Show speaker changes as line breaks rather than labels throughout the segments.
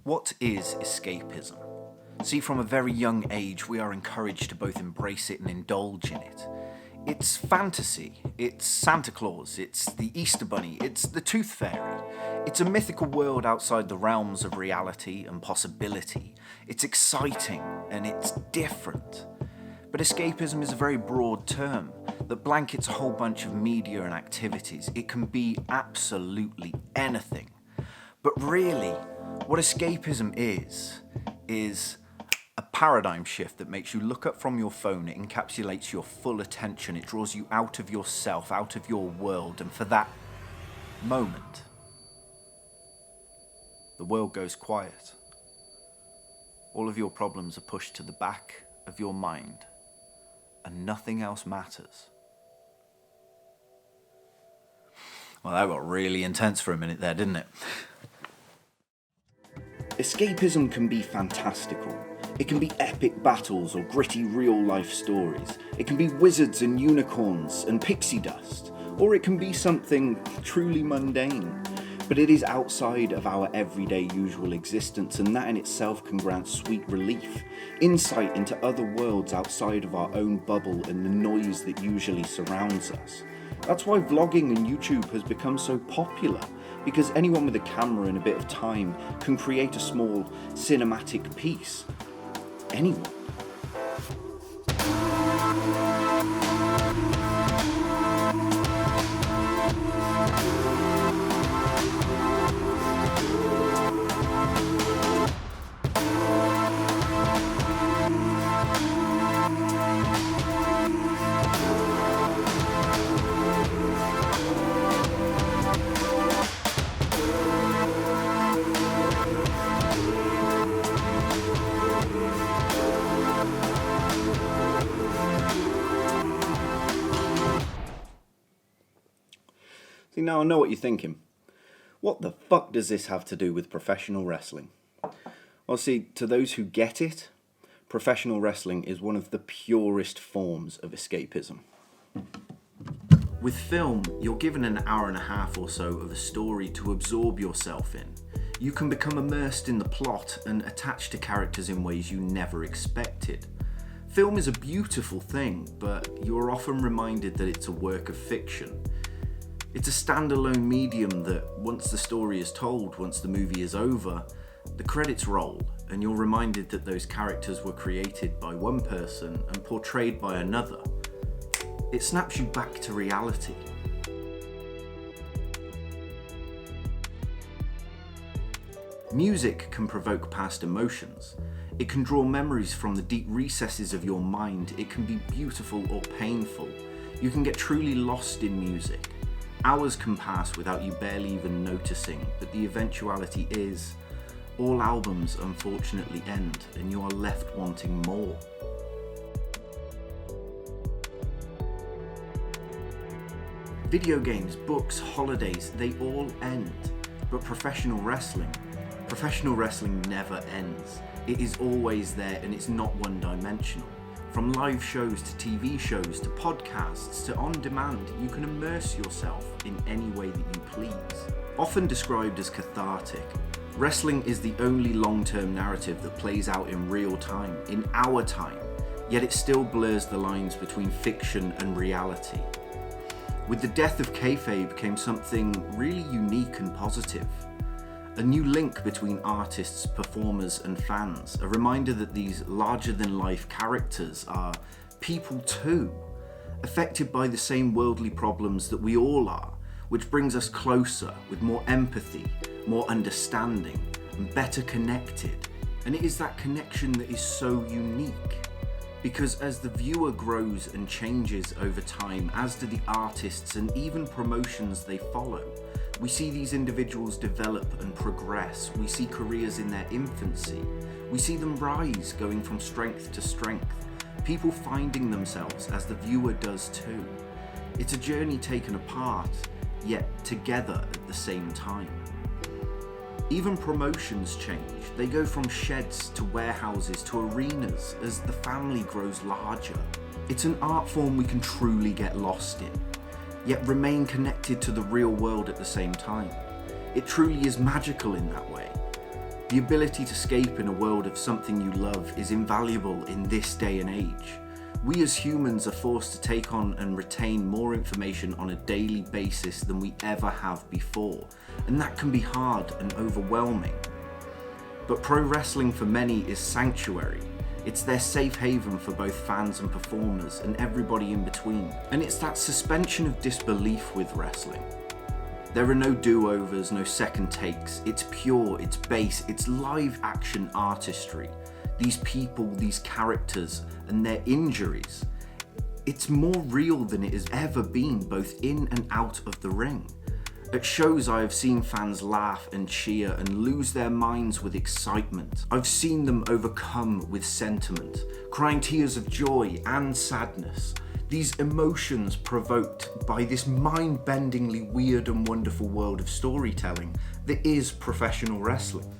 What is escapism? See, from a very young age, we are encouraged to both embrace it and indulge in it. It's fantasy, it's Santa Claus, it's the Easter Bunny, it's the Tooth Fairy. It's a mythical world outside the realms of reality and possibility. It's exciting and it's different. But escapism is a very broad term that blankets a whole bunch of media and activities. It can be absolutely anything. But really, what escapism is a paradigm shift that makes you look up from your phone. It encapsulates your full attention. It draws you out of yourself, out of your world, and for that moment, the world goes quiet. All of your problems are pushed to the back of your mind, and nothing else matters. Well, that got really intense for a minute there, didn't it? Escapism can be fantastical. It can be epic battles or gritty real-life stories. It can be wizards and unicorns and pixie dust. Or it can be something truly mundane. But it is outside of our everyday usual existence, and that in itself can grant sweet relief, insight into other worlds outside of our own bubble and the noise that usually surrounds us. That's why vlogging and YouTube has become so popular, because anyone with a camera and a bit of time can create a small cinematic piece. Anyone. See, now I know what you're thinking. What the fuck does this have to do with professional wrestling? Well, see, to those who get it, professional wrestling is one of the purest forms of escapism. With film, you're given an hour and a half or so of a story to absorb yourself in. You can become immersed in the plot and attached to characters in ways you never expected. Film is a beautiful thing, but you're often reminded that it's a work of fiction. It's a standalone medium that, once the story is told, once the movie is over, the credits roll, and you're reminded that those characters were created by one person and portrayed by another. It snaps you back to reality. Music can provoke past emotions. It can draw memories from the deep recesses of your mind. It can be beautiful or painful. You can get truly lost in music. Hours can pass without you barely even noticing, but the eventuality is, all albums unfortunately end, and you are left wanting more. Video games, books, holidays, they all end. But professional wrestling never ends. It is always there, and it's not one-dimensional. From live shows to TV shows to podcasts to on-demand, you can immerse yourself in any way that you please. Often described as cathartic, wrestling is the only long-term narrative that plays out in real time, in our time, yet it still blurs the lines between fiction and reality. With the death of kayfabe came something really unique and positive. A new link between artists, performers and fans, a reminder that these larger-than-life characters are people too, affected by the same worldly problems that we all are, which brings us closer with more empathy, more understanding and better connected. And it is that connection that is so unique, because as the viewer grows and changes over time, as do the artists and even promotions they follow, we see these individuals develop and progress. We see careers in their infancy. We see them rise, going from strength to strength. People finding themselves as the viewer does too. It's a journey taken apart, yet together at the same time. Even promotions change. They go from sheds to warehouses to arenas as the family grows larger. It's an art form we can truly get lost in. yet remain connected to the real world at the same time. It truly is magical in that way. The ability to escape in a world of something you love is invaluable in this day and age. We as humans are forced to take on and retain more information on a daily basis than we ever have before, and that can be hard and overwhelming. But pro wrestling for many is sanctuary. It's their safe haven for both fans and performers and everybody in between. And it's that suspension of disbelief with wrestling. There are no do-overs, no second takes. It's pure, it's base, it's live action artistry. These people, these characters, and their injuries. It's more real than it has ever been, both in and out of the ring. At shows I have seen fans laugh and cheer and lose their minds with excitement. I've seen them overcome with sentiment, crying tears of joy and sadness. These emotions provoked by this mind-bendingly weird and wonderful world of storytelling that is professional wrestling.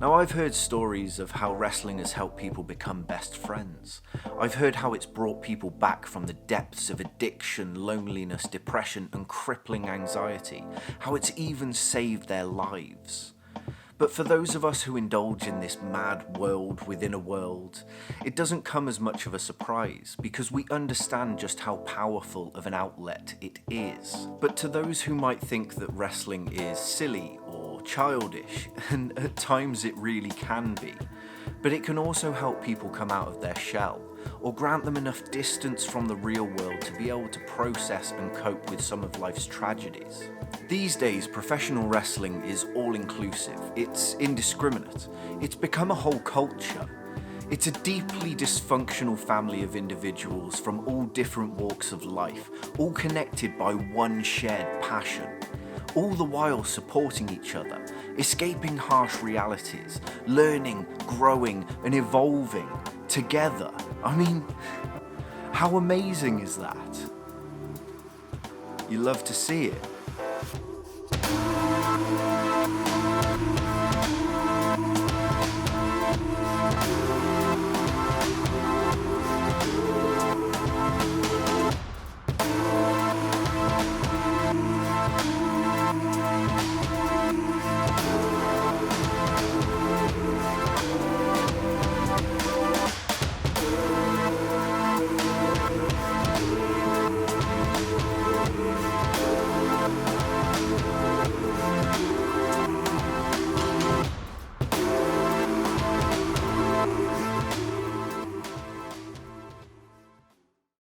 Now, I've heard stories of how wrestling has helped people become best friends. I've heard how it's brought people back from the depths of addiction, loneliness, depression, and crippling anxiety. How it's even saved their lives. But for those of us who indulge in this mad world within a world, it doesn't come as much of a surprise because we understand just how powerful of an outlet it is. But to those who might think that wrestling is silly or childish, and at times it really can be, but it can also help people come out of their shell, or grant them enough distance from the real world to be able to process and cope with some of life's tragedies. These days, professional wrestling is all-inclusive, it's indiscriminate, it's become a whole culture. It's a deeply dysfunctional family of individuals from all different walks of life, all connected by one shared passion, all the while supporting each other, escaping harsh realities, learning, growing, and evolving together. I mean, how amazing is that? You love to see it.